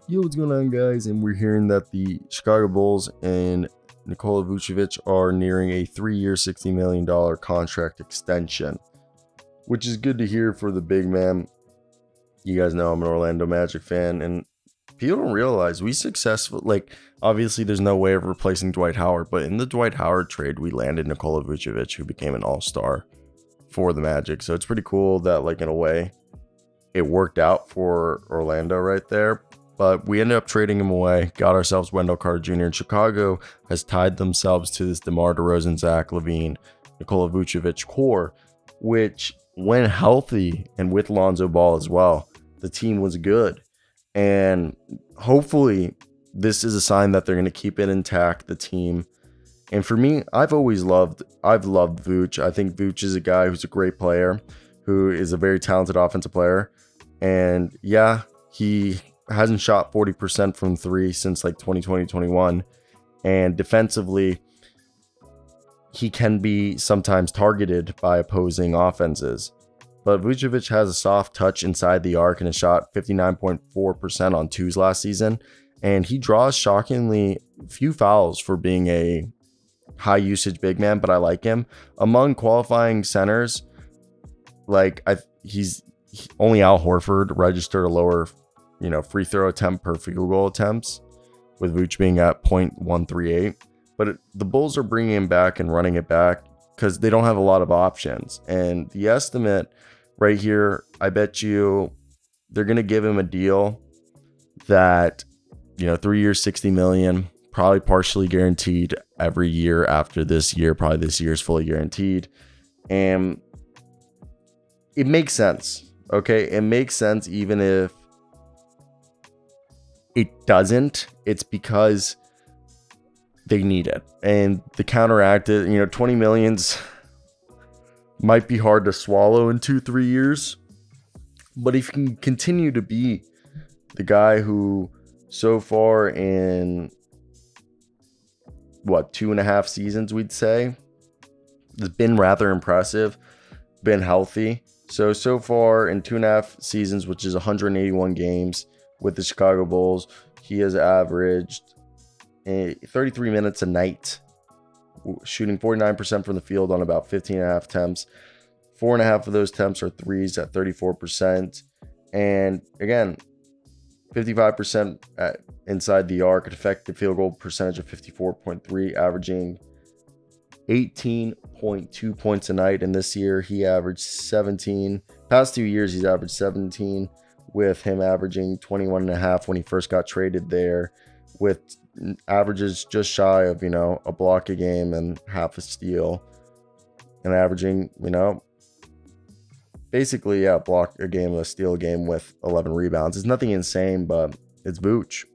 Yo, what's going on, guys? And we're hearing that the Chicago Bulls and Nikola Vucevic are nearing a 3-year, $60 million contract extension, which is good to hear for the big man. You guys know I'm an Orlando Magic fan, and people don't realize obviously there's no way of replacing Dwight Howard, but in the Dwight Howard trade, we landed Nikola Vucevic, who became an all-star for the Magic. So it's pretty cool that, in a way, it worked out for Orlando right there. But we ended up trading him away, got ourselves Wendell Carter Jr. And Chicago has tied themselves to this DeMar DeRozan, Zach LaVine, Nikola Vucevic core, which, when healthy and with Lonzo Ball as well, the team was good. And hopefully this is a sign that they're going to keep it intact, the team. And for me, I've loved Vooch. I think Vooch is a guy who's a great player, who is a very talented offensive player. And yeah, he hasn't shot 40% from three since 2020-21. And defensively, he can be sometimes targeted by opposing offenses. But Vucevic has a soft touch inside the arc and has shot 59.4% on twos last season. And he draws shockingly few fouls for being a high usage big man, but I like him. Among qualifying centers, he's only Al Horford registered a lower free throw attempt per field goal attempts, with Vooch being at 0.138. But the Bulls are bringing him back and running it back because they don't have a lot of options. And the estimate right here, I bet you they're going to give him a deal that, 3 years, $60 million, probably partially guaranteed every year after this year. Probably this year is fully guaranteed. And it makes sense. Okay. It makes sense even if it doesn't. It's because they need it. And the counteracted, 20 millions might be hard to swallow in 2-3 years. But if you can continue to be the guy who so far in 2.5 seasons, we'd say, has been rather impressive, been healthy. So far in 2.5 seasons, which is 181 games with the Chicago Bulls, he has averaged 33 minutes a night, shooting 49% from the field on about 15.5 attempts. 4.5 of those attempts are threes at 34%. And again, 55% inside the arc, an effective field goal percentage of 54.3, averaging 18.2 points a night. And this year he averaged 17. Past 2 years he's averaged 17, with him averaging 21.5 when he first got traded there, with averages just shy of a block a game and half a steal, and averaging basically block a game, a steal a game, with 11 rebounds. It's nothing insane, but it's Vooch.